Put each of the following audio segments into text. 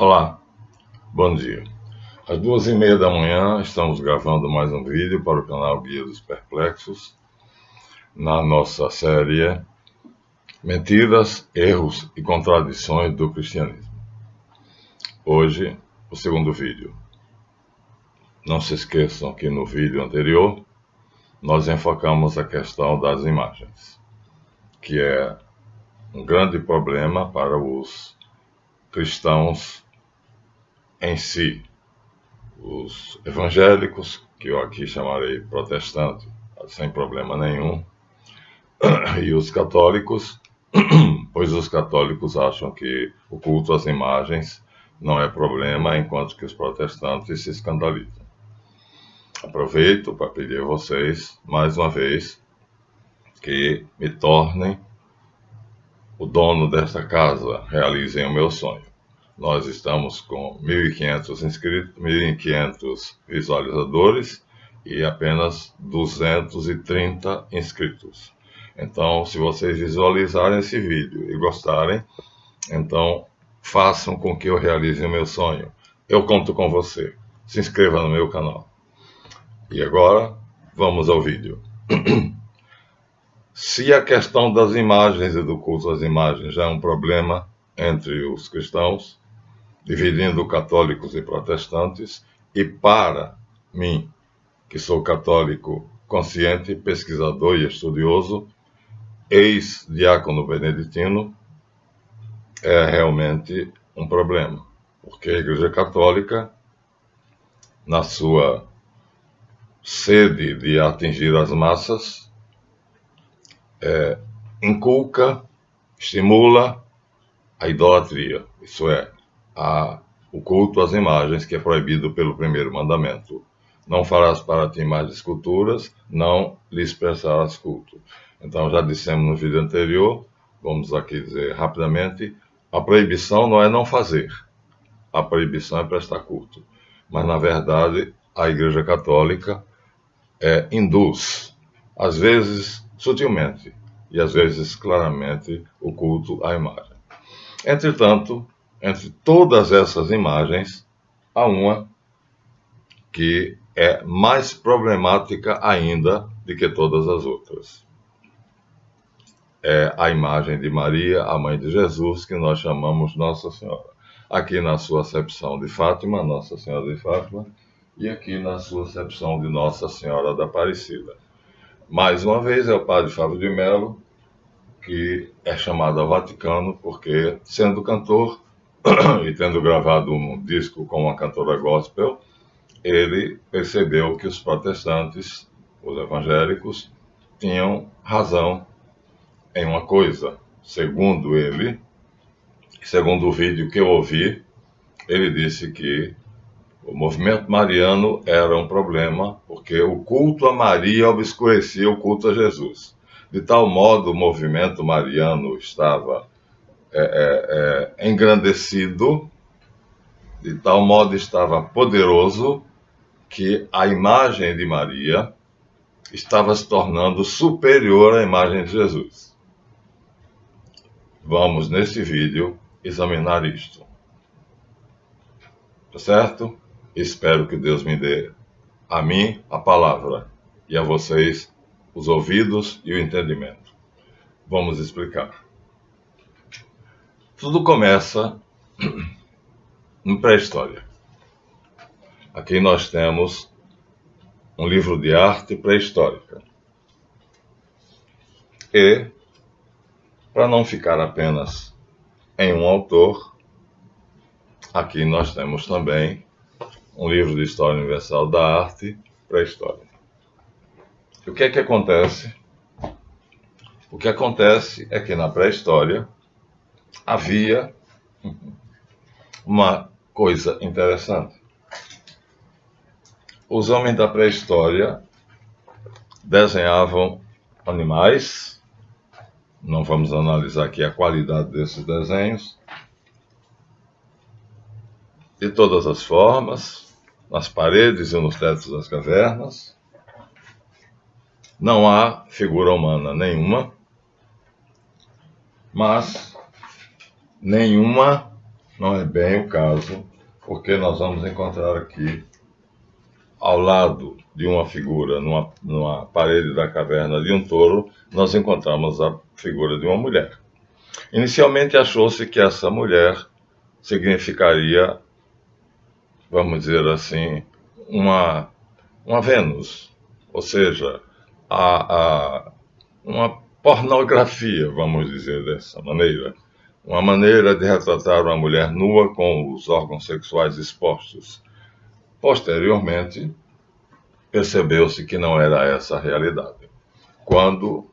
Olá, bom dia. Às 2h30 da manhã estamos gravando mais um vídeo para o canal Guia dos Perplexos, na nossa série Mentiras, Erros e Contradições do Cristianismo. Hoje, o segundo vídeo. Não se esqueçam que no vídeo anterior nós enfocamos a questão das imagens, que é um grande problema para os cristãos em si. Os evangélicos, que eu aqui chamarei protestante, sem problema nenhum, e os católicos, pois os católicos acham que o culto às imagens não é problema, enquanto que os protestantes se escandalizam. Aproveito para pedir a vocês, mais uma vez, que me tornem o dono desta casa, realizem o meu sonho. Nós estamos com 1.500 inscritos, 1.500 visualizadores e apenas 230 inscritos. Então, se vocês visualizarem esse vídeo e gostarem, então façam com que eu realize o meu sonho. Eu conto com você. Se inscreva no meu canal. E agora, vamos ao vídeo. Se a questão das imagens e do culto às imagens já é um problema entre os cristãos, dividindo católicos e protestantes, e para mim, que sou católico consciente, pesquisador e estudioso, ex-diácono beneditino, é realmente um problema, porque a Igreja Católica, na sua sede de atingir as massas, inculca, estimula a idolatria, isso é, o culto às imagens, que é proibido pelo primeiro mandamento. Não farás para ti mais esculturas, não lhes prestarás culto. Então, já dissemos no vídeo anterior, vamos aqui dizer rapidamente, a proibição não é não fazer, a proibição é prestar culto. Mas, na verdade, a Igreja Católica induz, às vezes sutilmente, e às vezes claramente, o culto à imagem. Entretanto, entre todas essas imagens, há uma que é mais problemática ainda do que todas as outras. É a imagem de Maria, a mãe de Jesus, que nós chamamos Nossa Senhora. Aqui na sua acepção de Fátima, Nossa Senhora de Fátima, e aqui na sua acepção de Nossa Senhora da Aparecida. Mais uma vez é o padre Fábio de Mello, que é chamado ao Vaticano, porque, sendo cantor e tendo gravado um disco com uma cantora gospel, ele percebeu que os protestantes, os evangélicos, tinham razão em uma coisa. Segundo ele, segundo o vídeo que eu ouvi, ele disse que o movimento mariano era um problema, porque o culto a Maria obscurecia o culto a Jesus. De tal modo, o movimento mariano estava engrandecido, de tal modo estava poderoso, que a imagem de Maria estava se tornando superior à imagem de Jesus. Vamos, neste vídeo, examinar isto. Tá certo? Espero que Deus me dê a mim a palavra e a vocês os ouvidos e o entendimento. Vamos explicar. Tudo começa no pré-história. Aqui nós temos um livro de arte pré-histórica. E, para não ficar apenas em um autor, aqui nós temos também um livro de História Universal da Arte pré-histórica. O que é que acontece? O que acontece é que na pré-história havia uma coisa interessante. Os homens da pré-história desenhavam animais. Não vamos analisar aqui a qualidade desses desenhos. De todas as formas, nas paredes e nos tetos das cavernas. Não há figura humana nenhuma, mas nenhuma não é bem o caso, porque nós vamos encontrar aqui, ao lado de uma figura, numa parede da caverna de um touro, nós encontramos a figura de uma mulher. Inicialmente achou-se que essa mulher significaria, vamos dizer assim, uma Vênus, ou seja, uma pornografia, vamos dizer dessa maneira. Uma maneira de retratar uma mulher nua com os órgãos sexuais expostos. Posteriormente, percebeu-se que não era essa a realidade. Quando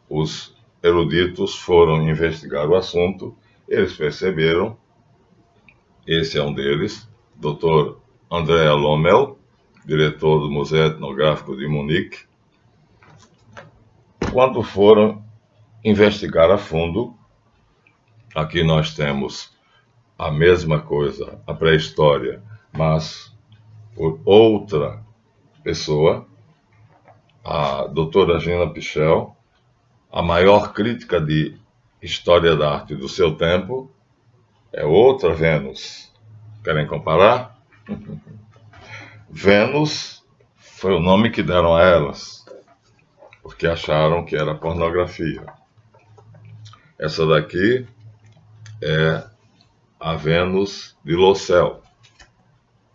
os eruditos foram investigar o assunto, eles perceberam, esse é um deles, Dr. Andrea Lommel, diretor do Museu Etnográfico de Munique, quando foram investigar a fundo, aqui nós temos a mesma coisa, a pré-história, mas por outra pessoa, a doutora Gina Pichel, a maior crítica de história da arte do seu tempo, é outra Vênus. Querem comparar? Vênus foi o nome que deram a elas, porque acharam que era pornografia. Essa daqui é a Vênus de Locel,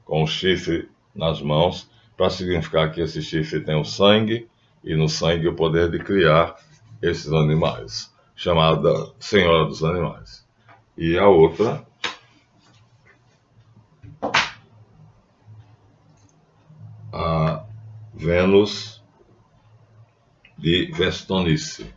com o chifre nas mãos, para significar que esse chifre tem o sangue, e no sangue o poder de criar esses animais, chamada Senhora dos Animais. E a outra, a Vênus de Vestonice.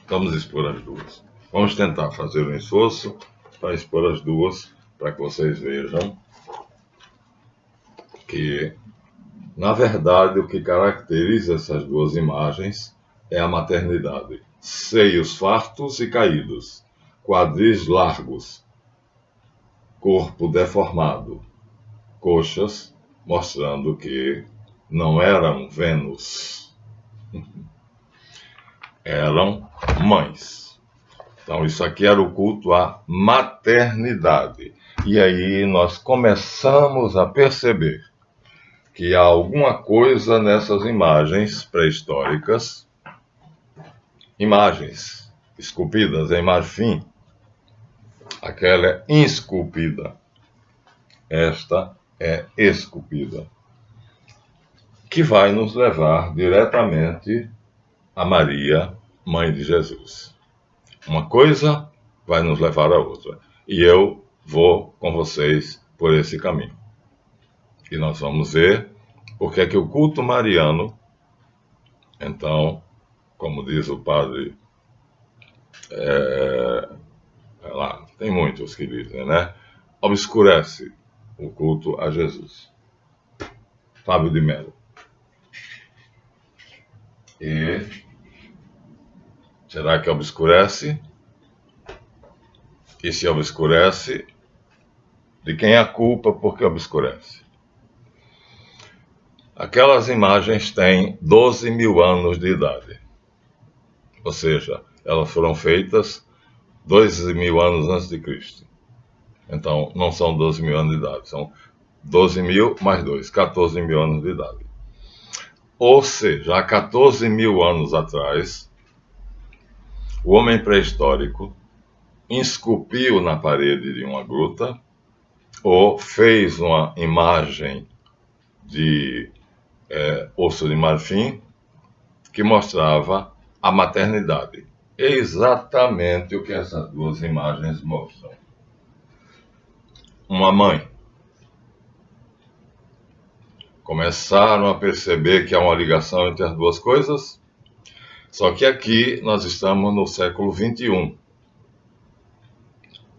Vamos expor as duas. Vamos tentar fazer um esforço para expor as duas, para que vocês vejam que, na verdade, o que caracteriza essas duas imagens é a maternidade. Seios fartos e caídos, quadris largos, corpo deformado, coxas, mostrando que não eram Vênus, eram mães. Então, isso aqui era o culto à maternidade. E aí nós começamos a perceber que há alguma coisa nessas imagens pré-históricas, imagens esculpidas em marfim, aquela é esculpida, esta é esculpida, que vai nos levar diretamente a Maria, mãe de Jesus. Uma coisa vai nos levar a outra, e eu vou com vocês por esse caminho. E nós vamos ver porque é que o culto mariano, então, como diz o padre, lá, tem muitos que dizem, né? Obscurece o culto a Jesus. Fábio de Mello. E será que obscurece? E se obscurece, de quem é a culpa porque obscurece? Aquelas imagens têm 12 mil anos de idade. Ou seja, elas foram feitas 12 mil anos antes de Cristo. Então, não são 12 mil anos de idade, são 12 mil mais 2, 14 mil anos de idade. Ou seja, há 14 mil anos atrás, o homem pré-histórico esculpiu na parede de uma gruta ou fez uma imagem de osso de marfim que mostrava a maternidade. É exatamente o que essas duas imagens mostram. Uma mãe. Começaram a perceber que há uma ligação entre as duas coisas? Só que aqui nós estamos no século 21,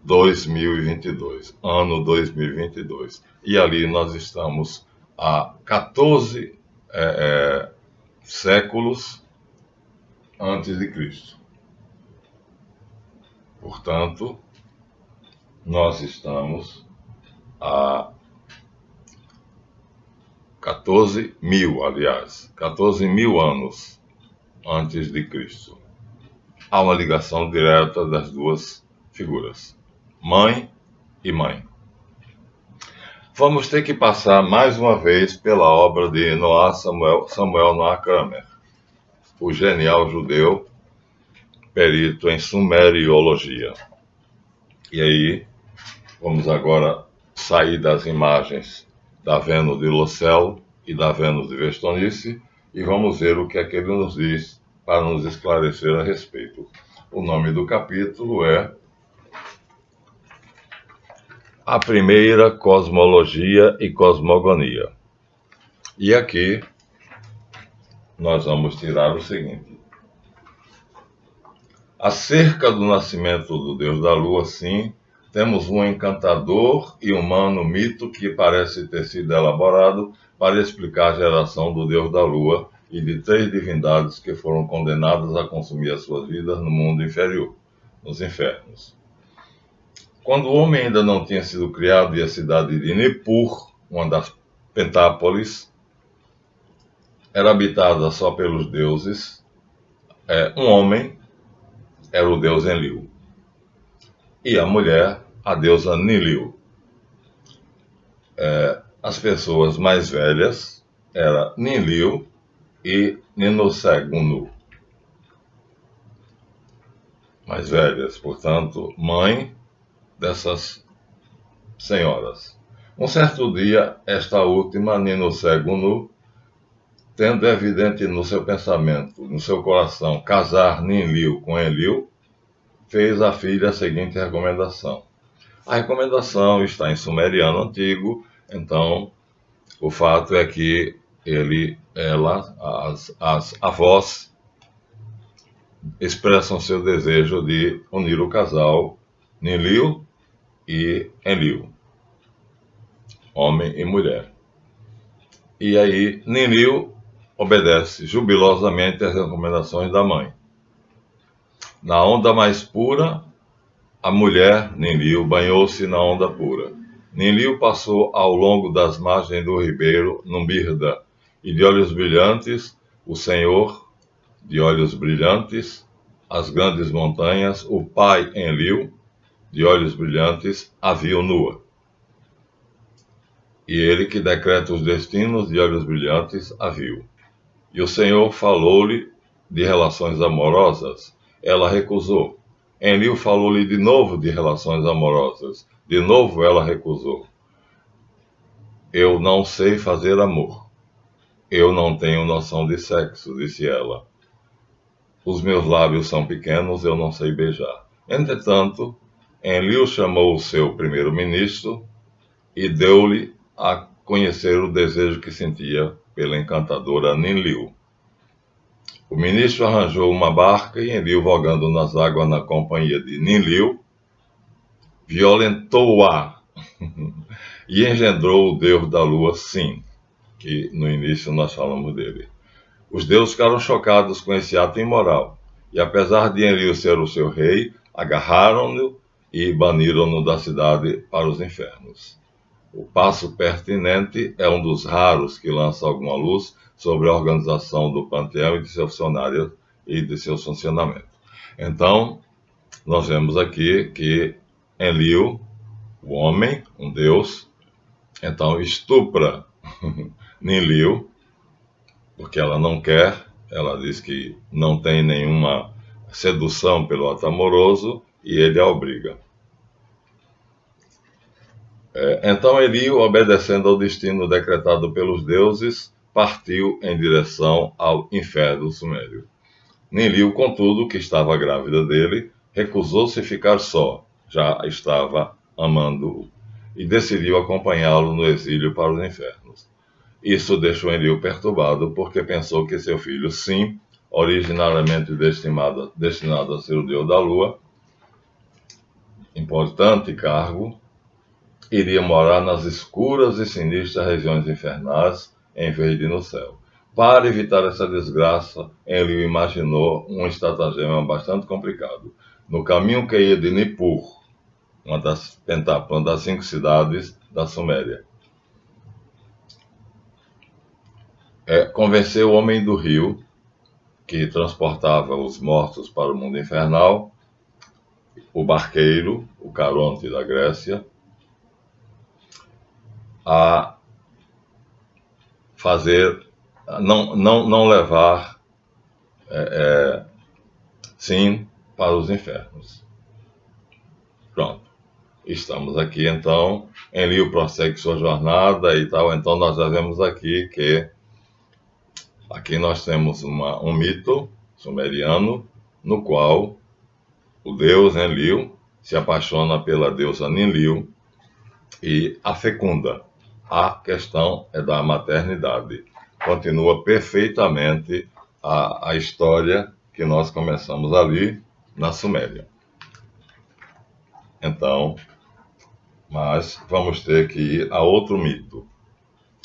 2022, ano 2022. E ali nós estamos há 14 séculos antes de Cristo. Portanto, nós estamos há 14 mil anos antes de Cristo. há uma ligação direta das duas figuras, mãe e mãe. Vamos ter que passar mais uma vez pela obra de Noah Samuel Noah Kramer, o genial judeu, perito em sumeriologia. E aí, vamos agora sair das imagens da Vênus de Locel e da Vênus de Vestonice e vamos ver o que é que ele nos diz para nos esclarecer a respeito. O nome do capítulo é A Primeira Cosmologia e Cosmogonia. E aqui nós vamos tirar o seguinte. Acerca do nascimento do Deus da Lua, sim, temos um encantador e humano mito que parece ter sido elaborado para explicar a geração do Deus da Lua e de 3 divindades que foram condenadas a consumir as suas vidas no mundo inferior, nos infernos. Quando o homem ainda não tinha sido criado e a cidade de Nippur, uma das pentápolis, era habitada só pelos deuses, um homem era o deus Enlil e a mulher, a deusa Ninlil. As pessoas mais velhas eram Ninlil e Ninosegunu. Mais velhas, portanto, mãe dessas senhoras. Um certo dia, esta última, Ninosegunu, tendo evidente no seu pensamento, no seu coração, casar Ninlil com Enlil, fez à filha a seguinte recomendação. A recomendação está em sumeriano antigo, então o fato é que as avós expressam seu desejo de unir o casal Ninlil e Enlil, homem e mulher. E aí Ninlil obedece jubilosamente às recomendações da mãe. Na onda mais pura, a mulher, Ninlil, banhou-se na onda pura. Ninlil passou ao longo das margens do ribeiro Numbirda, e de olhos brilhantes, o Senhor, de olhos brilhantes, as grandes montanhas, o pai Enlil, de olhos brilhantes, a viu nua. E ele que decreta os destinos, de olhos brilhantes, a viu. E o Senhor falou-lhe de relações amorosas, ela recusou. Enlil falou-lhe de novo de relações amorosas, de novo ela recusou. Eu não sei fazer amor. Eu não tenho noção de sexo, disse ela. Os meus lábios são pequenos, eu não sei beijar. Entretanto, Enlil chamou o seu primeiro-ministro e deu-lhe a conhecer o desejo que sentia pela encantadora Ninlil. O ministro arranjou uma barca e Enlil, vogando nas águas na companhia de Ninlil, violentou-a e engendrou o deus da lua, Sim, que no início nós falamos dele. Os deuses ficaram chocados com esse ato imoral, e apesar de Enlil ser o seu rei, agarraram-no e baniram-no da cidade para os infernos. O passo pertinente é um dos raros que lança alguma luz sobre a organização do panteão e de seus funcionários e de seus funcionamentos. Então, nós vemos aqui que Enlil, o homem, um deus, então estupra Ninlil, porque ela não quer, ela diz que não tem nenhuma sedução pelo ato amoroso e ele a obriga. Então Enlil, obedecendo ao destino decretado pelos deuses, partiu em direção ao inferno sumério. Ninlil, contudo, que estava grávida dele, recusou-se ficar só, já estava amando-o, e decidiu acompanhá-lo no exílio para os infernos. Isso deixou Enlil perturbado, porque pensou que seu filho, Sim, originariamente destinado a ser o deus da lua, importante cargo, iria morar nas escuras e sinistras regiões infernais, em vez de no céu. Para evitar essa desgraça, Enlil imaginou um estratagema bastante complicado. No caminho que ia de Nippur, uma das 5 cidades da Suméria, convenceu o homem do rio que transportava os mortos para o mundo infernal, o barqueiro, o Caronte da Grécia, a fazer, não levar, sim, para os infernos. Pronto. Estamos aqui, então, Enlil prossegue sua jornada e tal, então nós já vemos aqui que aqui nós temos um mito sumeriano, no qual o deus Enlil se apaixona pela deusa Ninlil e a fecunda. A questão é da maternidade. Continua perfeitamente a história que nós começamos ali na Suméria. Então, mas vamos ter que ir a outro mito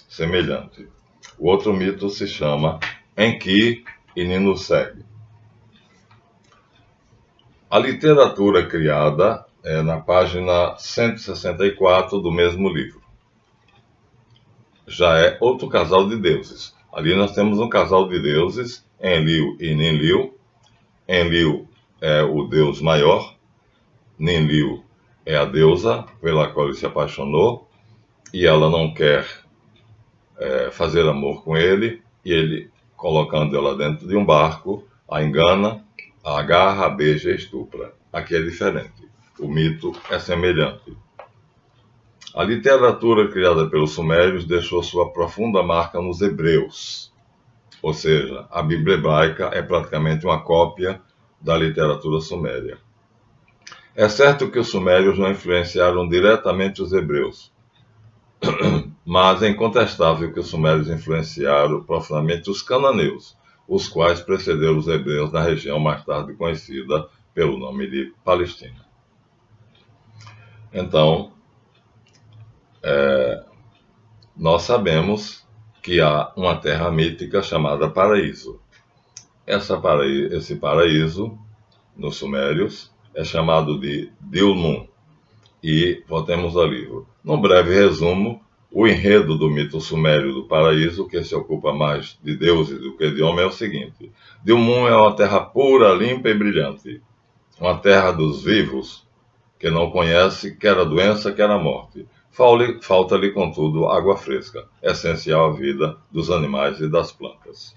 semelhante. O outro mito se chama Enki e Ninuseg. A literatura criada é na página 164 do mesmo livro. Já é outro casal de deuses. Ali nós temos um casal de deuses, Enlil e Ninlil. Enlil é o deus maior, Ninlil é a deusa pela qual ele se apaixonou, e ela não quer fazer amor com ele, e ele, colocando ela dentro de um barco, a engana, a agarra, a beija e estupra. Aqui é diferente. O mito é semelhante. A literatura criada pelos sumérios deixou sua profunda marca nos hebreus. Ou seja, a Bíblia hebraica é praticamente uma cópia da literatura suméria. É certo que os sumérios não influenciaram diretamente os hebreus, mas é incontestável que os sumérios influenciaram profundamente os cananeus, os quais precederam os hebreus na região mais tarde conhecida pelo nome de Palestina. Então, nós sabemos que há uma terra mítica chamada Paraíso. Esse paraíso, nos sumérios, é chamado de Dilmun. E voltemos ao livro. Num breve resumo, o enredo do mito sumério do paraíso, que se ocupa mais de deuses do que de homem, é o seguinte: Dilmun é uma terra pura, limpa e brilhante, uma terra dos vivos, que não conhece quer a doença, quer a morte. Falta-lhe, contudo, água fresca, essencial à vida dos animais e das plantas.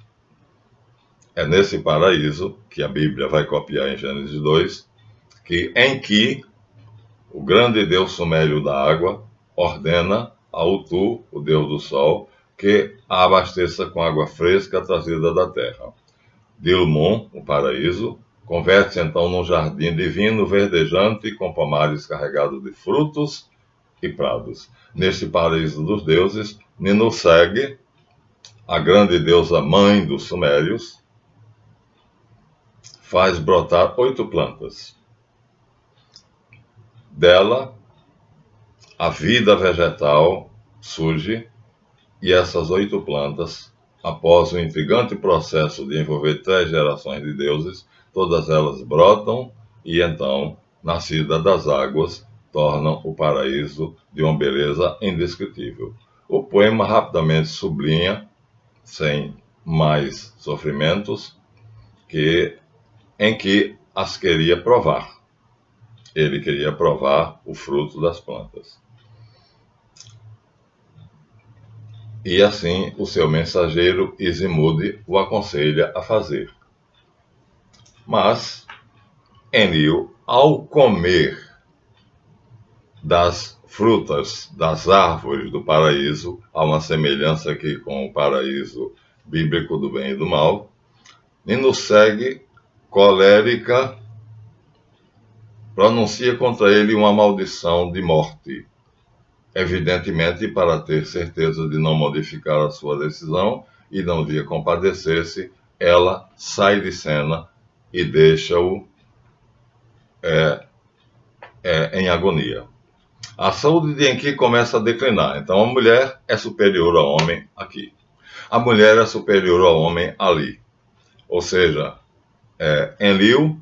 É nesse paraíso, que a Bíblia vai copiar em Gênesis 2, que Enki, o grande deus sumério da água, ordena a Utu, o deus do sol, que a abasteça com água fresca trazida da terra. Dilmun, o paraíso, converte-se então num jardim divino, verdejante, com pomares carregados de frutos e prados. Neste paraíso dos deuses, Ninuseg, a grande deusa mãe dos sumérios, faz brotar 8 plantas. Dela, a vida vegetal surge, e essas 8 plantas, após o intrigante processo de envolver 3 gerações de deuses, todas elas brotam e então, nascida das águas, tornam o paraíso de uma beleza indescritível. O poema rapidamente sublinha, sem mais sofrimentos, em que as queria provar. Ele queria provar o fruto das plantas. E assim o seu mensageiro Isimude o aconselha a fazer. Mas Enlil, ao comer das frutas das árvores do paraíso, há uma semelhança aqui com o paraíso bíblico do bem e do mal, Ninuseg, colérica, pronuncia contra ele uma maldição de morte. Evidentemente, para ter certeza de não modificar a sua decisão e não vir compadecer-se, ela sai de cena e deixa-o em agonia. A saúde de Enki começa a declinar. Então, a mulher é superior ao homem aqui. A mulher é superior ao homem ali. Ou seja, Enlil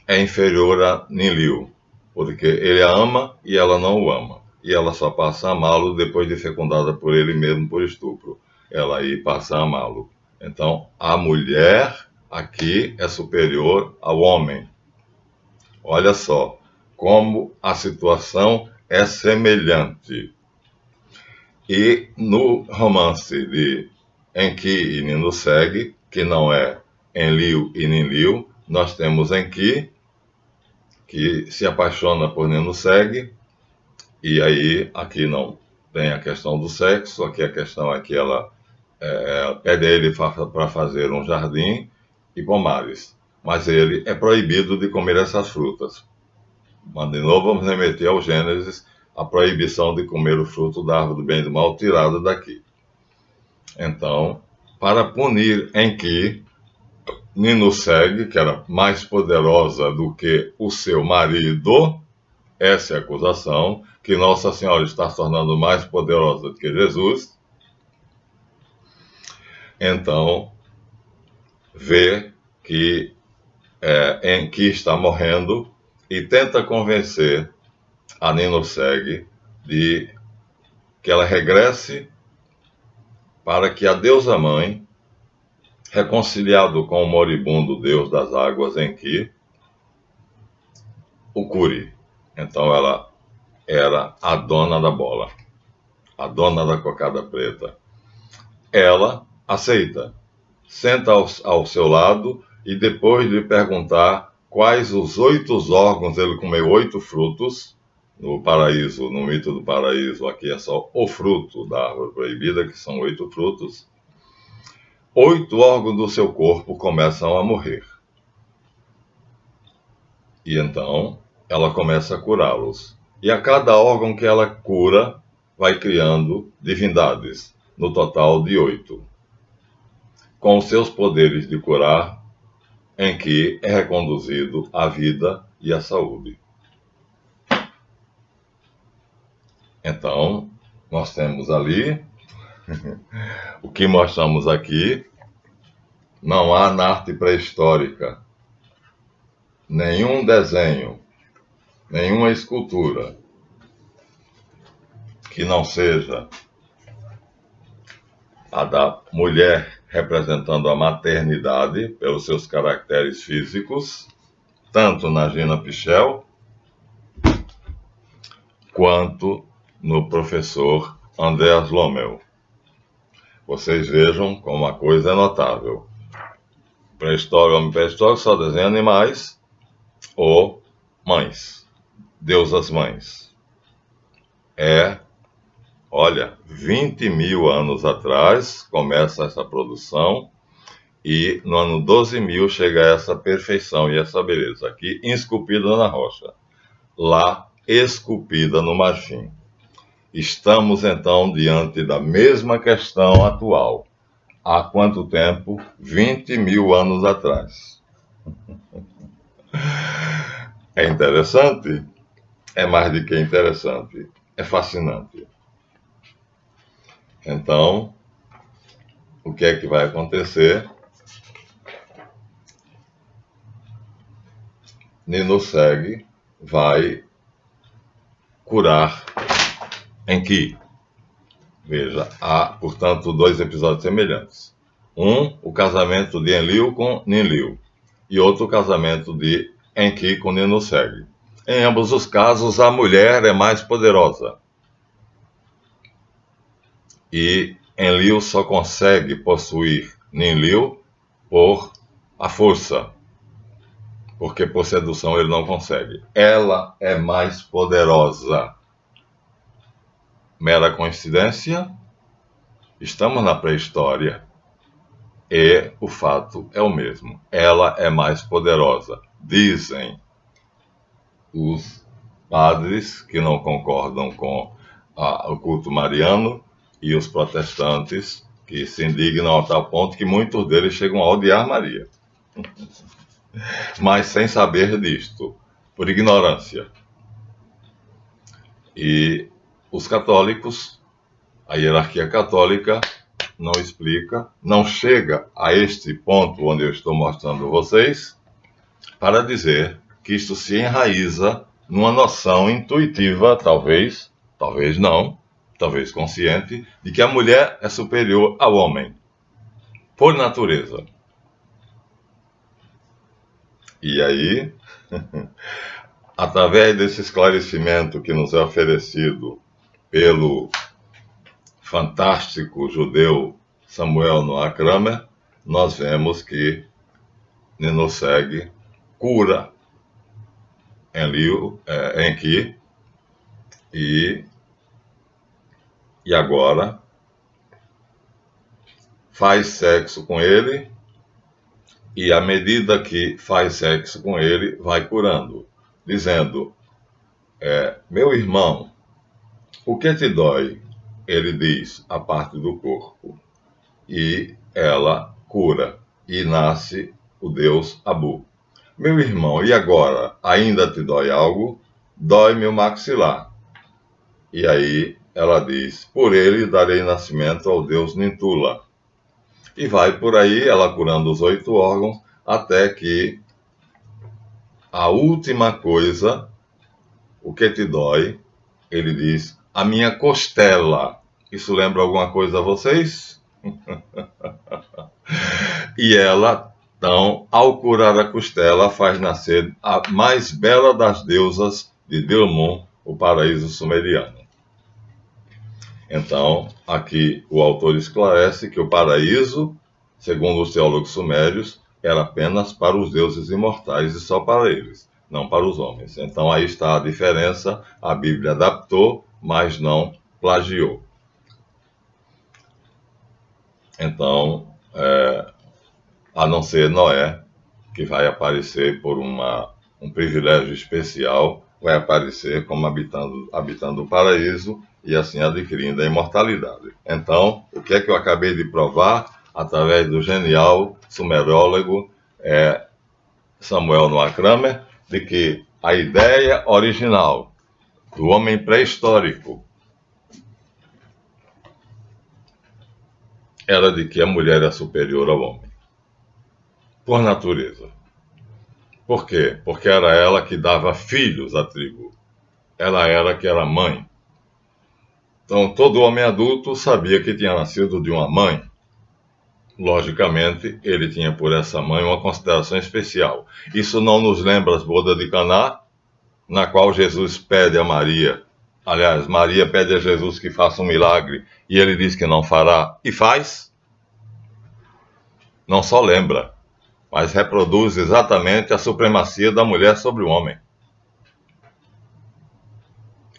é inferior a Ninlil, porque ele a ama e ela não o ama. E ela só passa a amá-lo depois de fecundada por ele mesmo por estupro. Ela aí passa a amá-lo. Então, a mulher aqui é superior ao homem. Olha só como a situação é semelhante. E no romance de Enki e Nino Segue, que não é Enlil e Ninlil, nós temos Enki, que se apaixona por Nino Segue, e aí aqui não tem a questão do sexo, aqui a questão é que ela pede a ele para fazer um jardim e pomares, mas ele é proibido de comer essas frutas. Mas de novo vamos remeter ao Gênesis, a proibição de comer o fruto da árvore do bem e do mal tirada daqui. Então, para punir Enki, Nino Segue, que era mais poderosa do que o seu marido, essa é a acusação, que Nossa Senhora está se tornando mais poderosa do que Jesus. Então, vê que Enki está morrendo e tenta convencer a Nino Segue de que ela regresse para que a deusa mãe, reconciliado com o moribundo deus das águas Enki, o cure. Então ela era a dona da bola, a dona da cocada preta. Ela aceita, senta ao seu lado e depois de perguntar quais os 8 órgãos, ele comeu 8 frutos, no paraíso, no mito do paraíso, aqui é só o fruto da árvore proibida, que são 8 frutos. 8 órgãos do seu corpo começam a morrer. E então ela começa a curá-los. E a cada órgão que ela cura, vai criando divindades, no total de 8. Com os seus poderes de curar, em que é reconduzido a vida e a saúde. Então, nós temos ali, o que mostramos aqui, não há na arte pré-histórica nenhum desenho, nenhuma escultura que não seja a da mulher representando a maternidade pelos seus caracteres físicos, tanto na Gina Pichel quanto no professor Andreas Lommel. Vocês vejam como a coisa é notável. Pré-história, homem pré-histórico só desenha animais ou mães, deusas mães. Olha, 20 mil anos atrás começa essa produção e no ano 12.000 chega a essa perfeição e essa beleza. Aqui esculpida na rocha, lá esculpida no marfim. Estamos então diante da mesma questão atual. Há quanto tempo? 20 mil anos atrás. É interessante? É mais do que interessante. É fascinante. Então, o que é que vai acontecer? Nino Segue vai curar Enki. Veja, há, portanto, 2 episódios semelhantes. Um, o casamento de Enlil com Ninlil. E outro, o casamento de Enki com Nino Segue. Em ambos os casos, a mulher é mais poderosa. E Enlil só consegue possuir Ninlil por a força. Porque por sedução ele não consegue. Ela é mais poderosa. Mera coincidência? Estamos na pré-história e o fato é o mesmo. Ela é mais poderosa. Dizem os padres que não concordam com o culto mariano e os protestantes que se indignam a tal ponto que muitos deles chegam a odiar Maria. Mas sem saber disto, por ignorância. E os católicos, a hierarquia católica, não explica, não chega a este ponto onde eu estou mostrando a vocês, para dizer que isto se enraiza numa noção intuitiva, talvez não, talvez consciente, de que a mulher é superior ao homem, por natureza. E aí, através desse esclarecimento que nos é oferecido pelo fantástico judeu Samuel Noah Kramer, nós vemos que Ninoseg cura Enki e agora faz sexo com ele, e à medida que faz sexo com ele, vai curando, dizendo, meu irmão, o que te dói? Ele diz, a parte do corpo. E ela cura, e nasce o deus Abu. Meu irmão, e agora? Ainda te dói algo? Dói-me o maxilar. E aí ela diz, por ele darei nascimento ao deus Nintula. E vai por aí, ela curando os 8 órgãos, até que a última coisa, o que te dói? Ele diz, a minha costela. Isso lembra alguma coisa a vocês? E ela, então, ao curar a costela, faz nascer a mais bela das deusas de Dilmun, o paraíso sumeriano. Então, aqui o autor esclarece que o paraíso, segundo os teólogos sumérios, era apenas para os deuses imortais e só para eles, não para os homens. Então, aí está a diferença. A Bíblia adaptou, mas não plagiou. Então, a não ser Noé, que vai aparecer por um privilégio especial, vai aparecer como habitando o paraíso e assim adquirindo a imortalidade. Então, o que é que eu acabei de provar através do genial sumerólogo Samuel Noah Kramer, de que a ideia original do homem pré-histórico era de que a mulher é superior ao homem, por natureza. Por quê? Porque era ela que dava filhos à tribo. Ela era que era mãe. Então, todo homem adulto sabia que tinha nascido de uma mãe. Logicamente, ele tinha por essa mãe uma consideração especial. Isso não nos lembra as bodas de Caná, na qual Jesus pede a Maria. Aliás, Maria pede a Jesus que faça um milagre e ele diz que não fará e faz. Não só lembra, mas reproduz exatamente a supremacia da mulher sobre o homem.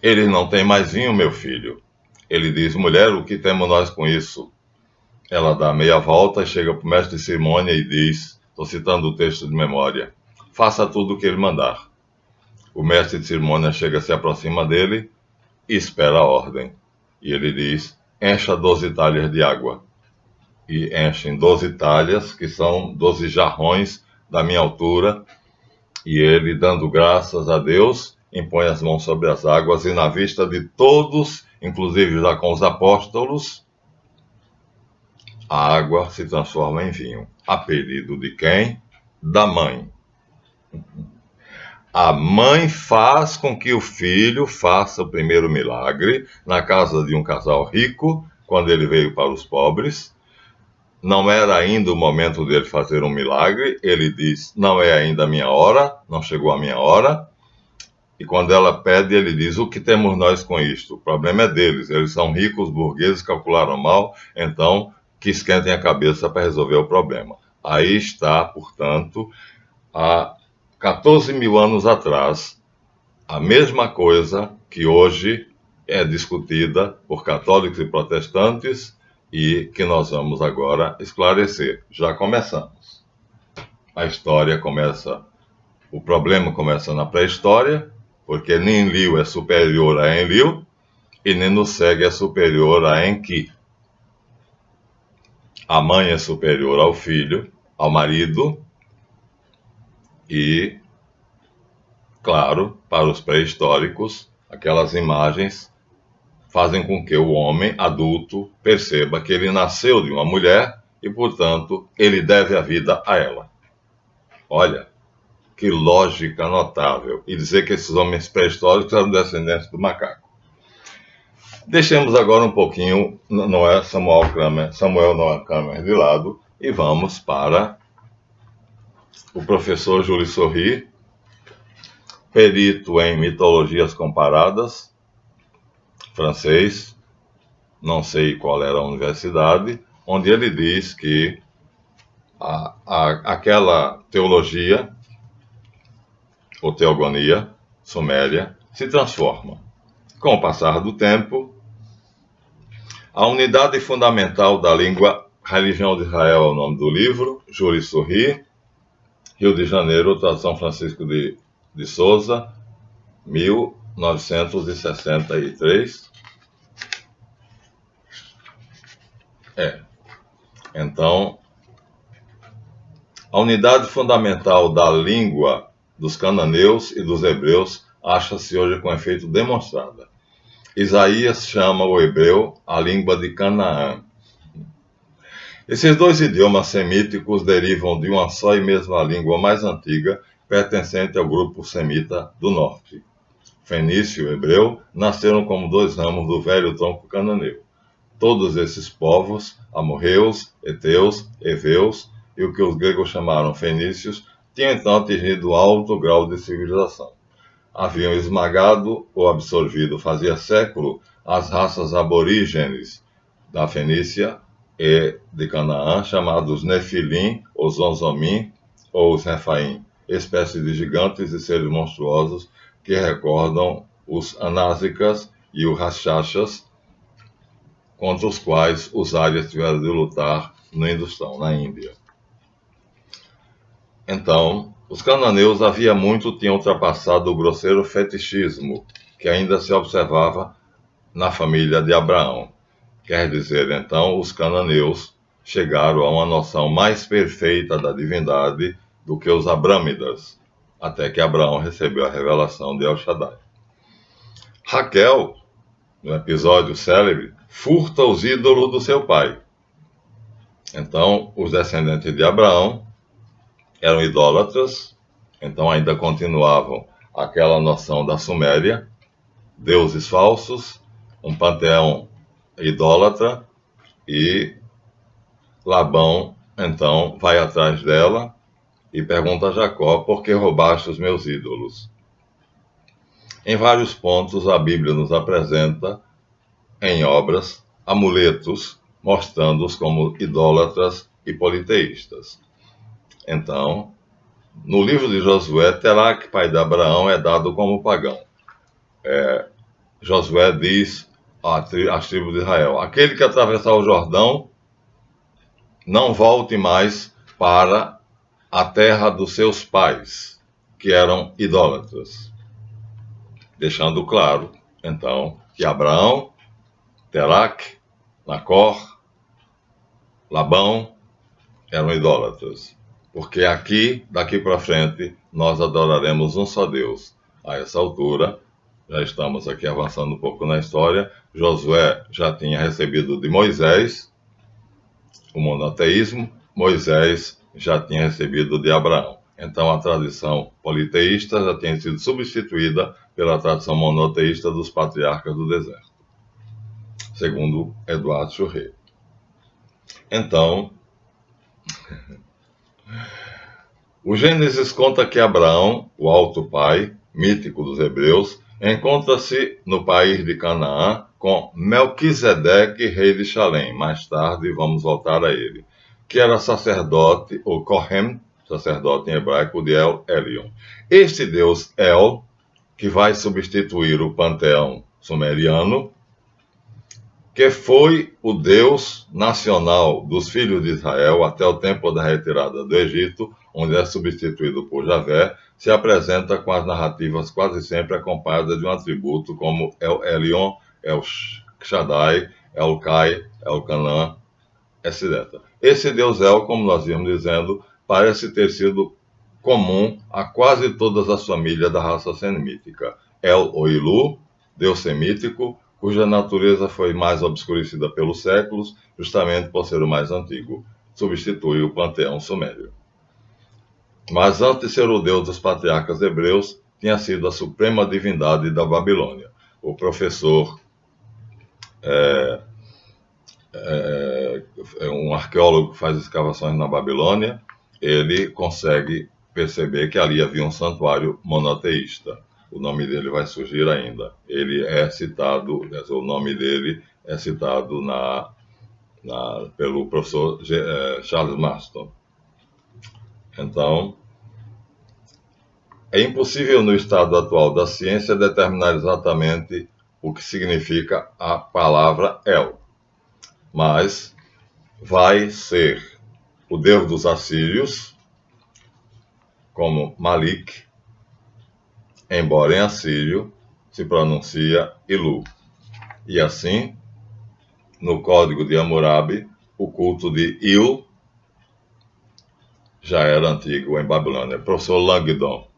Ele não tem mais vinho, meu filho. Ele diz, mulher, o que temos nós com isso? Ela dá meia volta e chega para o mestre de cerimônia e diz, estou citando o texto de memória, faça tudo o que ele mandar. O mestre de cerimônia se aproxima dele e espera a ordem. E ele diz, encha 12 talhas de água. E enchem 12 talhas, que são 12 jarrões da minha altura. E ele, dando graças a Deus, impõe as mãos sobre as águas e na vista de todos, inclusive já com os apóstolos, a água se transforma em vinho. A pedido de quem? Da mãe. A mãe faz com que o filho faça o primeiro milagre na casa de um casal rico, quando ele veio para os pobres. Não era ainda o momento dele fazer um milagre. Ele diz, não é ainda a minha hora, não chegou a minha hora. E quando ela pede, ele diz, o que temos nós com isto? O problema é deles, eles são ricos, burgueses, calcularam mal, então que esquentem a cabeça para resolver o problema. Aí está, portanto, há 14 mil anos atrás, a mesma coisa que hoje é discutida por católicos e protestantes e que nós vamos agora esclarecer. Já começamos. A história começa, o problema começa na pré-história, porque Ninlil é superior a Enlil e Ninoseg é superior a Enki. A mãe é superior ao filho, ao marido e, claro, para os pré-históricos, aquelas imagens fazem com que o homem adulto perceba que ele nasceu de uma mulher e, portanto, ele deve a vida a ela. Olha, que lógica notável. E dizer que esses homens pré-históricos eram descendentes do macaco. Deixemos agora um pouquinho Samuel Noah Kramer de lado e vamos para o professor Jules Sorry, perito em mitologias comparadas, francês, não sei qual era a universidade, onde ele diz que aquela teologia, ou teogonia, suméria, se transforma. Com o passar do tempo, a unidade fundamental da língua, Religião de Israel é o nome do livro, Jules Sorry, Rio de Janeiro, tradução Francisco de Souza, 1963. Então, a unidade fundamental da língua dos cananeus e dos hebreus acha-se hoje com efeito demonstrada. Isaías chama o hebreu a língua de Canaã. Esses dois idiomas semíticos derivam de uma só e mesma língua mais antiga, pertencente ao grupo semita do norte. Fenício e hebreu nasceram como dois ramos do velho tronco cananeu. Todos esses povos, amorreus, heteus, heveus e o que os gregos chamaram fenícios, tinham então atingido alto grau de civilização. Haviam esmagado ou absorvido fazia século as raças aborígenes da Fenícia e de Canaã, chamados Nefilim, os Zonzomim ou os Refaim, espécies de gigantes e seres monstruosos que recordam os Anásicas e os Rakshasas, contra os quais os árias tiveram de lutar no Hindustão, na Índia. Então, os cananeus havia muito tinham ultrapassado o grosseiro fetichismo que ainda se observava na família de Abraão. Quer dizer, então, os cananeus chegaram a uma noção mais perfeita da divindade do que os abrâmidas, até que Abraão recebeu a revelação de El Shaddai. Raquel, no episódio célebre, furta os ídolos do seu pai. Então, os descendentes de Abraão eram idólatras, então ainda continuavam aquela noção da Suméria, deuses falsos, um panteão idólatra, e Labão, então, vai atrás dela e pergunta a Jacó: por que roubaste os meus ídolos? Em vários pontos, a Bíblia nos apresenta, em obras, amuletos, mostrando-os como idólatras e politeístas. Então, no livro de Josué, Terac, pai de Abraão, é dado como pagão. Josué diz às tribos de Israel: aquele que atravessar o Jordão, não volte mais para a terra dos seus pais, que eram idólatras. Deixando claro, então, que Abraão, Terac, Nacor, Labão eram idólatras. Porque daqui para frente, nós adoraremos um só Deus. A essa altura, já estamos aqui avançando um pouco na história, Josué já tinha recebido de Moisés o monoteísmo, Moisés já tinha recebido de Abraão. Então a tradição politeísta já tinha sido substituída pela tradição monoteísta dos patriarcas do deserto, segundo Eduardo Churret. Então, o Gênesis conta que Abraão, o alto pai, mítico dos hebreus, encontra-se no país de Canaã com Melquisedeque, rei de Xalém. Mais tarde vamos voltar a ele, que era sacerdote, ou Kohen, sacerdote em hebraico de El Elyon. Este deus El, que vai substituir o panteão sumeriano, que foi o Deus nacional dos filhos de Israel até o tempo da retirada do Egito, onde é substituído por Javé, se apresenta com as narrativas quase sempre acompanhadas de um atributo como El Elyon, El Shaddai, El Kai, El Canaan, etc. Esse Deus El, como nós íamos dizendo, parece ter sido comum a quase todas as famílias da raça semítica. El Oilu, Deus semítico, cuja natureza foi mais obscurecida pelos séculos, justamente por ser o mais antigo, substitui o panteão sumério. Mas antes de ser o Deus dos patriarcas hebreus, tinha sido a suprema divindade da Babilônia. O professor, um arqueólogo que faz escavações na Babilônia, ele consegue perceber que ali havia um santuário monoteísta. O nome dele vai surgir ainda. Ele é citado, o nome dele é citado pelo professor Charles Marston. Então, é impossível no estado atual da ciência determinar exatamente o que significa a palavra El, mas vai ser o deus dos assírios, como Malik, embora em assírio se pronuncia Ilu. E assim, no código de Hammurabi, o culto de Il já era antigo em Babilônia. Professor Langdon,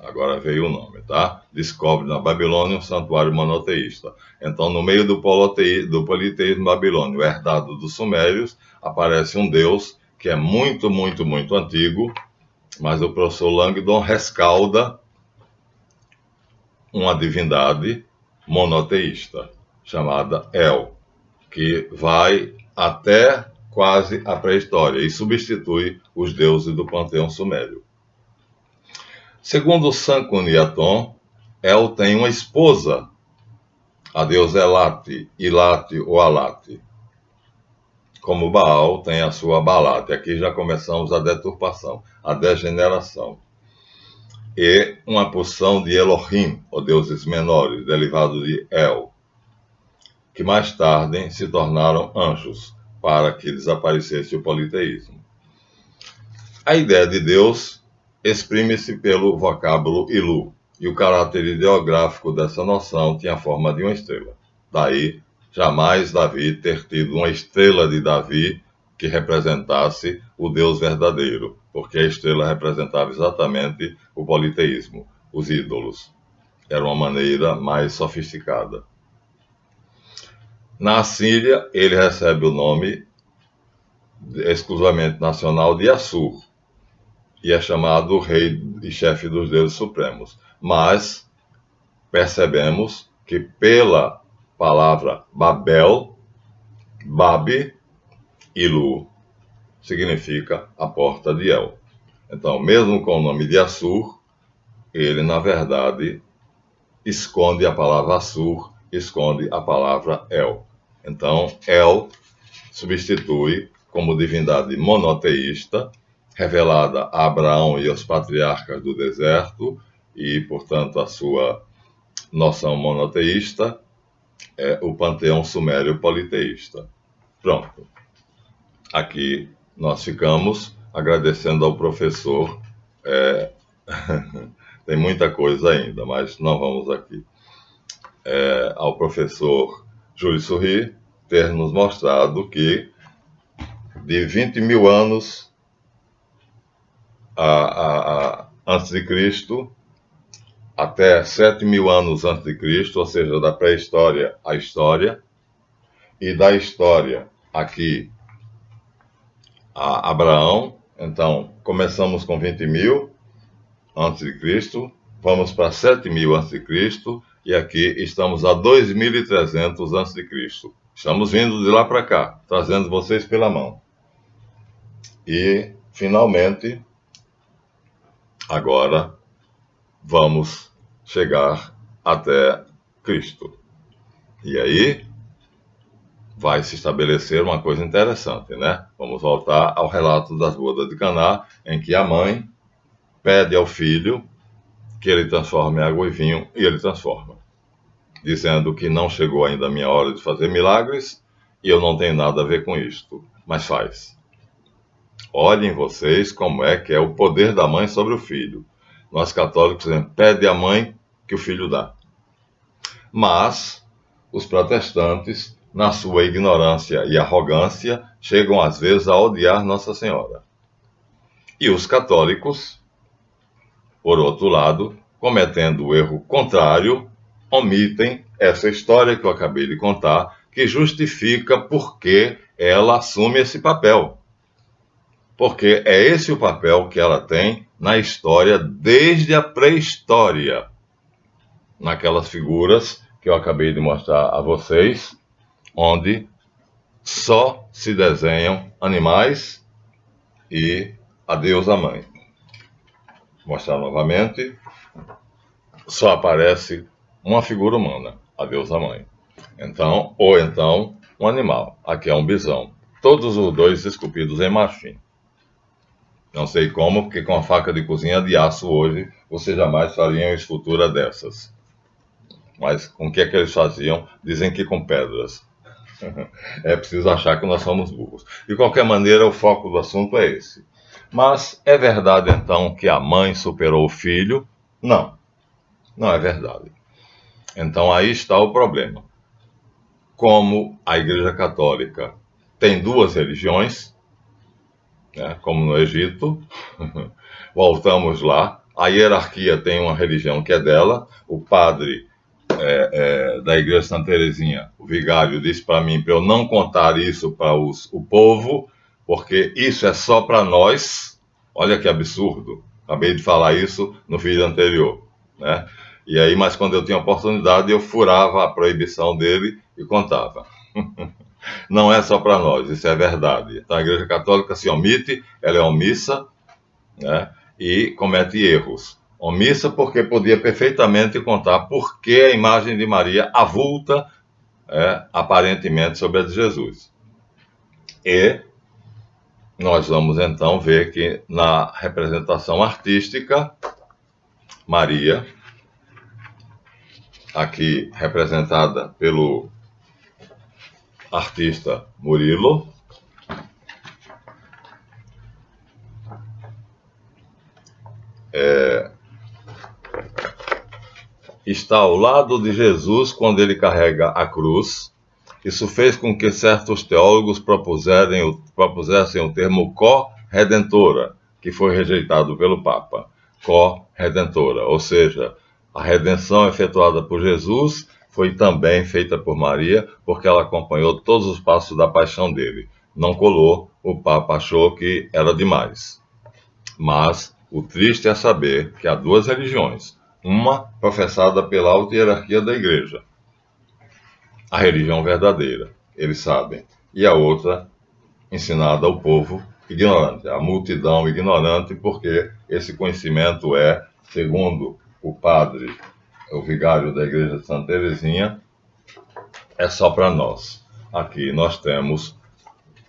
agora veio o nome, tá? Descobre na Babilônia um santuário monoteísta. Então, no meio do politeísmo babilônio, herdado dos sumérios, aparece um deus que é muito, muito, muito antigo, mas o professor Langdon rescalda uma divindade monoteísta, chamada El, que vai até quase a pré-história e substitui os deuses do panteão sumério. Segundo Sankuniaton, El tem uma esposa, a deusa Elate, Ilate ou Alate. Como Baal tem a sua Balate. Aqui já começamos a deturpação, a degeneração. E uma porção de Elohim, ou deuses menores, derivado de El, que mais tarde se tornaram anjos, para que desaparecesse o politeísmo. A ideia de Deus exprime-se pelo vocábulo Ilu, e o caráter ideográfico dessa noção tinha a forma de uma estrela. Daí, jamais Davi ter tido uma estrela de Davi que representasse o Deus verdadeiro, porque a estrela representava exatamente o politeísmo, os ídolos. Era uma maneira mais sofisticada. Na Assíria, ele recebe o nome exclusivamente nacional de Assur, e é chamado rei e chefe dos deuses supremos. Mas percebemos que pela palavra Babel, Babi, Ilu, significa a porta de El. Então, mesmo com o nome de Assur, ele, na verdade, esconde a palavra Assur, esconde a palavra El. Então, El substitui como divindade monoteísta, revelada a Abraão e aos patriarcas do deserto, e, portanto, a sua noção monoteísta é o panteão sumério politeísta. Pronto. Aqui nós ficamos agradecendo ao professor. Tem muita coisa ainda, mas não vamos aqui. Ao professor Júlio Surri ter nos mostrado que de 20 mil anos antes de Cristo até 7 mil anos antes de Cristo, ou seja, da pré-história à história, e da história aqui a Abraão. Então, começamos com 20 mil antes de Cristo, vamos para 7 mil antes de Cristo, e aqui estamos a 2.300 antes de Cristo. Estamos vindo de lá para cá, trazendo vocês pela mão. E, finalmente, agora vamos chegar até Cristo. E aí vai se estabelecer uma coisa interessante, né? Vamos voltar ao relato das bodas de Caná, em que a mãe pede ao filho que ele transforme água em vinho, e ele transforma, dizendo que não chegou ainda a minha hora de fazer milagres e eu não tenho nada a ver com isto, mas faz. Olhem vocês como é que é o poder da mãe sobre o filho. Nós católicos dizemos, pede à mãe que o filho dá. Mas os protestantes, na sua ignorância e arrogância, chegam às vezes a odiar Nossa Senhora. E os católicos, por outro lado, cometendo o erro contrário, omitem essa história que eu acabei de contar, que justifica por que ela assume esse papel. Porque é esse o papel que ela tem na história desde a pré-história. Naquelas figuras que eu acabei de mostrar a vocês, onde só se desenham animais e a deusa mãe. Vou mostrar novamente. Só aparece uma figura humana, a deusa mãe. Ou então, um animal. Aqui é um bisão. Todos os dois esculpidos em marfim. Não sei como, porque com a faca de cozinha de aço hoje, você jamais faria uma escultura dessas. Mas com o que é que eles faziam? Dizem que com pedras. É preciso achar que nós somos burros. De qualquer maneira, o foco do assunto é esse. Mas é verdade, então, que a mãe superou o filho? Não, não é verdade. Então aí está o problema. Como a Igreja Católica tem duas religiões, né, como no Egito, voltamos lá, a hierarquia tem uma religião que é dela, o padre da Igreja Santa Teresinha, o vigário, disse para mim para eu não contar isso para o povo, porque isso é só para nós. Olha que absurdo, acabei de falar isso no vídeo anterior, né? E aí, mas quando eu tinha oportunidade, eu furava a proibição dele e contava. Não é só para nós, isso é verdade. Então a Igreja Católica se omite, ela é omissa, né, e comete erros. Omissa porque podia perfeitamente contar por que a imagem de Maria avulta aparentemente sobre a de Jesus. E nós vamos então ver que na representação artística, Maria, aqui representada pelo artista Murilo, está ao lado de Jesus quando ele carrega a cruz. Isso fez com que certos teólogos propusessem o termo co-redentora, que foi rejeitado pelo Papa. Co-redentora, ou seja, a redenção efetuada por Jesus foi também feita por Maria, porque ela acompanhou todos os passos da paixão dele. Não colou, o Papa achou que era demais. Mas o triste é saber que há duas religiões, uma professada pela alta hierarquia da Igreja, a religião verdadeira, eles sabem, e a outra ensinada ao povo ignorante, a multidão ignorante, porque esse conhecimento segundo o padre, o vigário da Igreja de Santa Teresinha, é só para nós. Aqui nós temos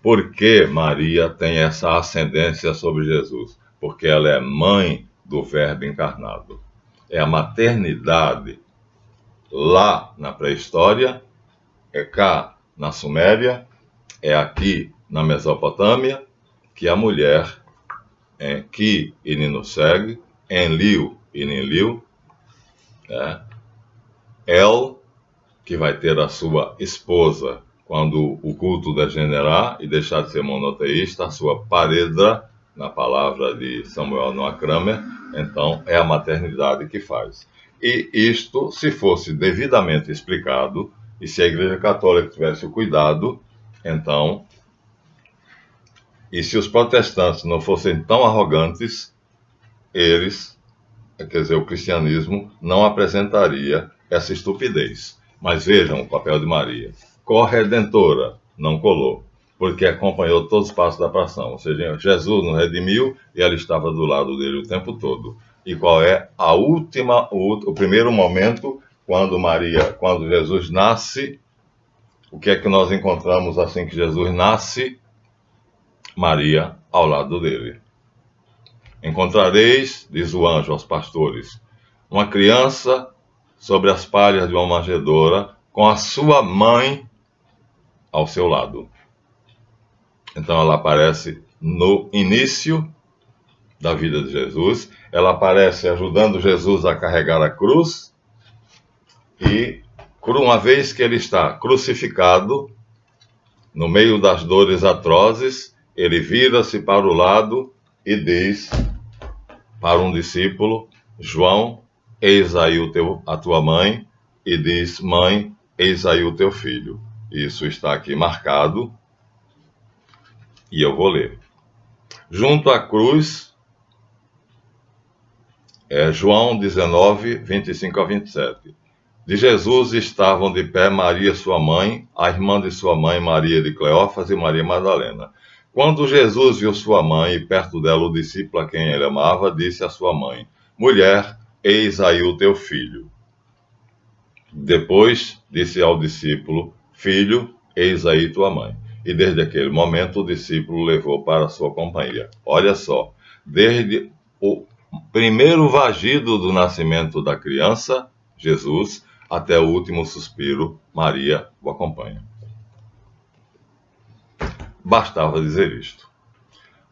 por que Maria tem essa ascendência sobre Jesus, porque ela é mãe do Verbo encarnado. É a maternidade lá na pré-história, é cá na Suméria, é aqui na Mesopotâmia, que a mulher, em Ki e Ninoseg, Enlil e Ninlil, El, que vai ter a sua esposa quando o culto degenerar e deixar de ser monoteísta, a sua paredra, na palavra de Samuel Noah Kramer, então é a maternidade que faz. E isto, se fosse devidamente explicado, e se a Igreja Católica tivesse o cuidado, então, e se os protestantes não fossem tão arrogantes, eles, quer dizer, o cristianismo não apresentaria essa estupidez. Mas vejam o papel de Maria. Corredentora, não colou, porque acompanhou todos os passos da paixão. Ou seja, Jesus nos redimiu e ela estava do lado dele o tempo todo. E qual é o primeiro momento quando Jesus nasce? O que é que nós encontramos assim que Jesus nasce? Maria ao lado dele. Encontrareis, diz o anjo aos pastores, uma criança sobre as palhas de uma manjedoura, com a sua mãe ao seu lado. Então ela aparece no início da vida de Jesus, ela aparece ajudando Jesus a carregar a cruz, e uma vez que ele está crucificado, no meio das dores atrozes, ele vira-se para o lado e diz para um discípulo, João, eis aí a tua mãe, e diz, mãe, eis aí o teu filho. Isso está aqui marcado, e eu vou ler. Junto à cruz, João 19, 25 a 27. De Jesus estavam de pé Maria, sua mãe, a irmã de sua mãe, Maria de Cleófas, e Maria Madalena. Quando Jesus viu sua mãe e perto dela o discípulo a quem ele amava, disse à sua mãe: Mulher, eis aí o teu filho. Depois disse ao discípulo: Filho, eis aí tua mãe. E desde aquele momento o discípulo levou para sua companhia. Olha só, desde o primeiro vagido do nascimento da criança, Jesus, até o último suspiro, Maria o acompanha. Bastava dizer isto.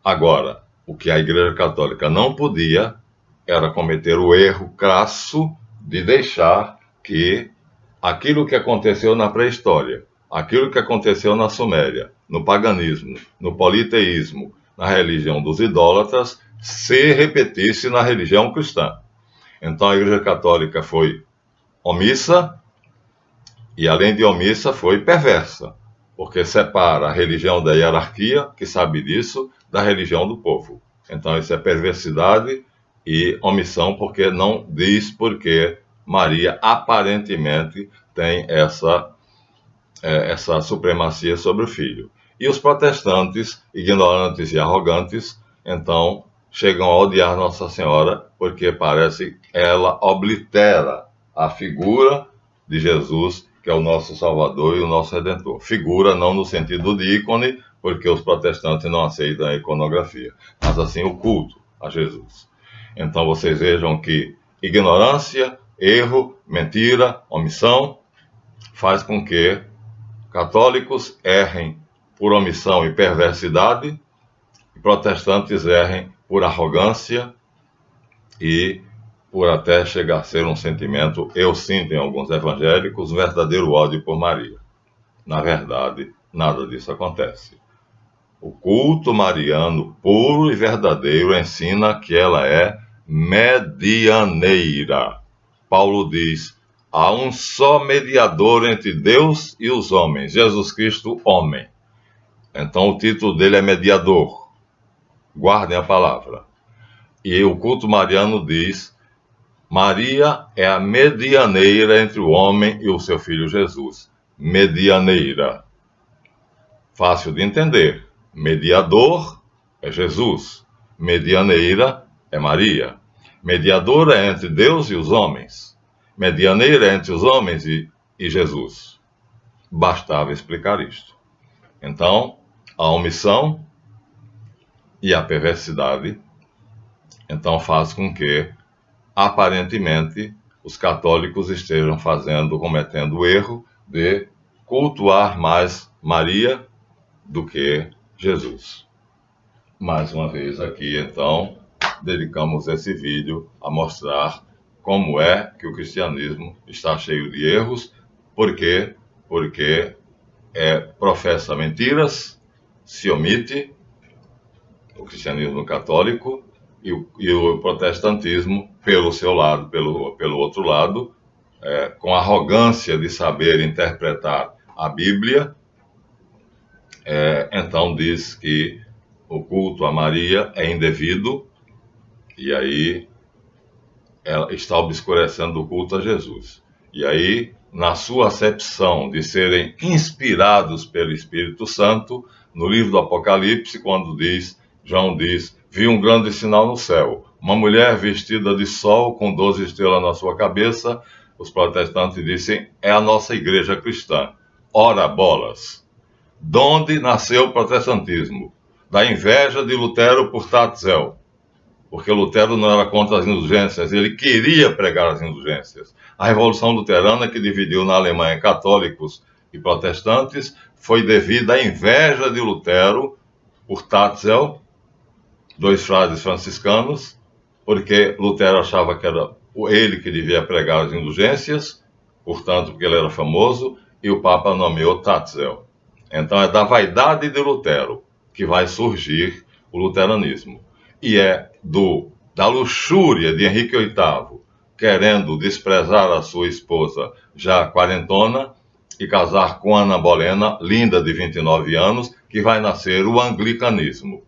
Agora, o que a Igreja Católica não podia era cometer o erro crasso de deixar que aquilo que aconteceu na pré-história, aquilo que aconteceu na Suméria, no paganismo, no politeísmo, na religião dos idólatras, se repetisse na religião cristã. Então a Igreja Católica foi omissa e, além de omissa, foi perversa, porque separa a religião da hierarquia, que sabe disso, da religião do povo. Então isso é perversidade e omissão, porque não diz porque Maria aparentemente tem essa supremacia sobre o filho. E os protestantes, ignorantes e arrogantes, então chegam a odiar Nossa Senhora, porque parece que ela oblitera a figura de Jesus, que é o nosso Salvador e o nosso Redentor. Figura não no sentido de ícone, porque os protestantes não aceitam a iconografia, mas assim o culto a Jesus. Então vocês vejam que ignorância, erro, mentira, omissão, faz com que católicos errem por omissão e perversidade, e protestantes errem por arrogância e por até chegar a ser um sentimento, eu sinto em alguns evangélicos, um verdadeiro ódio por Maria. Na verdade, nada disso acontece. O culto mariano puro e verdadeiro ensina que ela é medianeira. Paulo diz: há um só mediador entre Deus e os homens, Jesus Cristo, homem. Então o título dele é mediador. Guardem a palavra. E o culto mariano diz: Maria é a medianeira entre o homem e o seu filho Jesus. Medianeira. Fácil de entender. Mediador é Jesus. Medianeira é Maria. Mediadora é entre Deus e os homens. Medianeira é entre os homens e Jesus. Bastava explicar isto. Então, a omissão e a perversidade, então, faz com que, aparentemente, os católicos estejam cometendo o erro de cultuar mais Maria do que Jesus. Mais uma vez aqui, então, dedicamos esse vídeo a mostrar como é que o cristianismo está cheio de erros. Por quê? Porque professa mentiras, se omite, o cristianismo católico, e o protestantismo, pelo seu lado, pelo outro lado, com arrogância de saber interpretar a Bíblia, então diz que o culto a Maria é indevido, e aí ela está obscurecendo o culto a Jesus. E aí, na sua acepção de serem inspirados pelo Espírito Santo, no livro do Apocalipse, quando João diz, vi um grande sinal no céu, uma mulher vestida de sol com 12 estrelas na sua cabeça, os protestantes dizem, é a nossa igreja cristã. Ora bolas! De onde nasceu o protestantismo? Da inveja de Lutero por Tatzel, porque Lutero não era contra as indulgências, ele queria pregar as indulgências. A Revolução Luterana, que dividiu na Alemanha católicos e protestantes, foi devida à inveja de Lutero por Tatzel, 2 frades franciscanos, porque Lutero achava que era ele que devia pregar as indulgências, portanto, porque ele era famoso, e o Papa nomeou Tatzel. Então é da vaidade de Lutero que vai surgir o luteranismo. E é da luxúria de Henrique VIII, querendo desprezar a sua esposa já quarentona e casar com Ana Bolena, linda de 29 anos, que vai nascer o anglicanismo.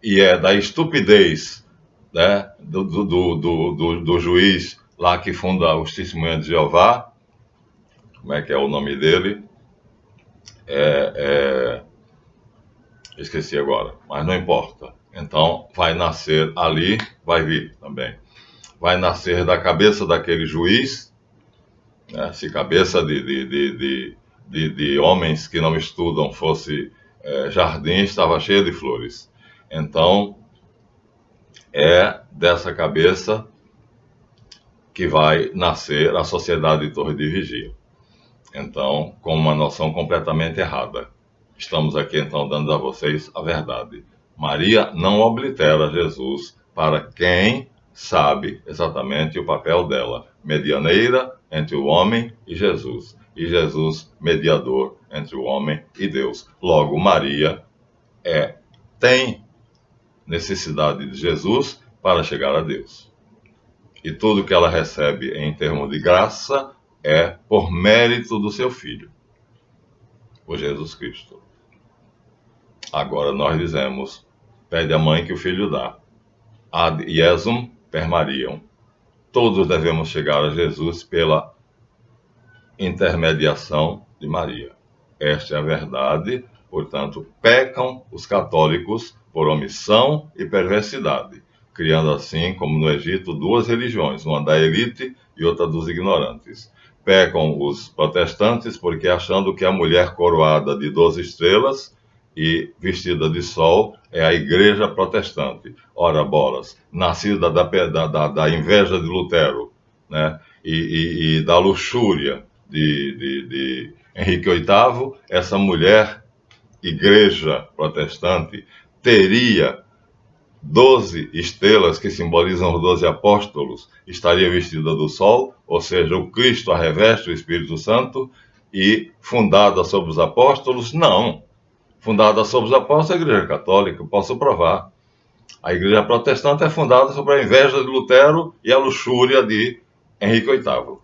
E é da estupidez, né, do juiz lá que funda os Testemunhas de Jeová, como é que é o nome dele? Esqueci agora, mas não importa. Então, vai nascer ali, vai vir também. Vai nascer da cabeça daquele juiz, né? Se cabeça de homens que não estudam fosse jardim, estava cheio de flores. Então, é dessa cabeça que vai nascer a sociedade de Torre de Vigia. Então, com uma noção completamente errada. Estamos aqui, então, dando a vocês a verdade. Maria não oblitera Jesus para quem sabe exatamente o papel dela. Medianeira entre o homem e Jesus. E Jesus, mediador entre o homem e Deus. Logo, Maria tem necessidade de Jesus para chegar a Deus. E tudo que ela recebe em termos de graça é por mérito do seu Filho, o Jesus Cristo. Agora nós dizemos, pede a mãe que o Filho dá. Ad Iesum per Mariam. Todos devemos chegar a Jesus pela intermediação de Maria. Esta é a verdade, portanto, pecam os católicos por omissão e perversidade, criando assim, como no Egito, duas religiões, uma da elite e outra dos ignorantes. Pecam os protestantes porque achando que a mulher coroada de 12 estrelas e vestida de sol é a igreja protestante. Ora bolas, nascida da inveja de Lutero, né? E da luxúria de Henrique VIII, essa mulher, igreja protestante, teria 12 estrelas que simbolizam os 12 apóstolos, estaria vestida do sol, ou seja, o Cristo a reveste, o Espírito Santo, e fundada sobre os apóstolos? Não. Fundada sobre os apóstolos é a Igreja Católica, eu posso provar. A Igreja Protestante é fundada sobre a inveja de Lutero e a luxúria de Henrique VIII.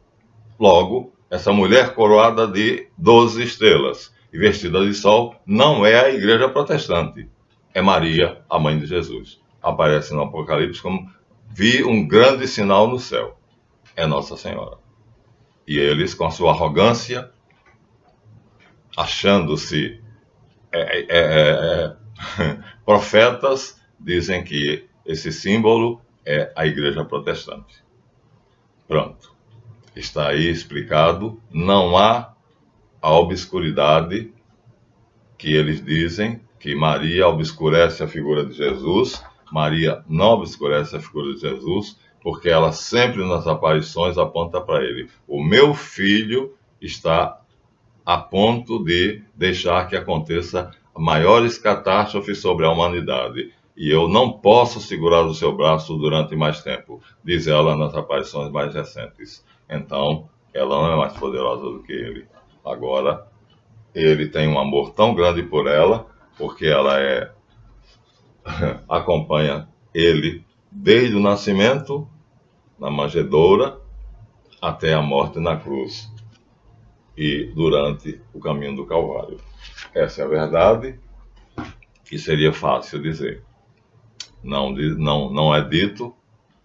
Logo, essa mulher coroada de 12 estrelas e vestida de sol não é a Igreja Protestante. É Maria, a mãe de Jesus. Aparece no Apocalipse como vi um grande sinal no céu. É Nossa Senhora. E eles, com a sua arrogância, achando-se profetas, dizem que esse símbolo é a Igreja Protestante. Pronto. Está aí explicado. Não há a obscuridade que eles dizem, que Maria obscurece a figura de Jesus. Maria não obscurece a figura de Jesus, porque ela sempre nas aparições aponta para ele. O meu filho está a ponto de deixar que aconteça maiores catástrofes sobre a humanidade. E eu não posso segurar o seu braço durante mais tempo, diz ela nas aparições mais recentes. Então, ela não é mais poderosa do que ele. Agora, ele tem um amor tão grande por ela, porque ela acompanha ele desde o nascimento, na manjedoura, até a morte na cruz e durante o caminho do Calvário. Essa é a verdade, que seria fácil dizer. Não é dito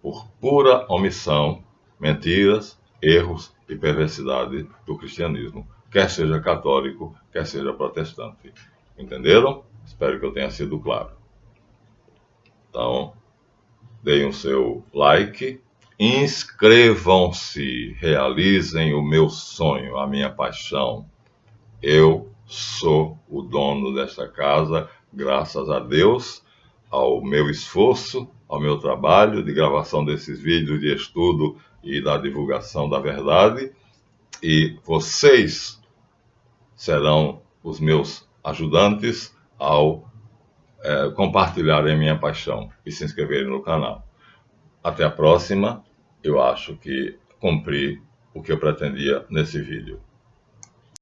por pura omissão, mentiras, erros e perversidade do cristianismo, quer seja católico, quer seja protestante. Entenderam? Espero que eu tenha sido claro. Então, deem o seu like, inscrevam-se, realizem o meu sonho, a minha paixão. Eu sou o dono desta casa, graças a Deus, ao meu esforço, ao meu trabalho de gravação desses vídeos de estudo e da divulgação da verdade. E vocês serão os meus ajudantes ao compartilharem minha paixão e se inscreverem no canal. Até a próxima. Eu acho que cumpri o que eu pretendia nesse vídeo.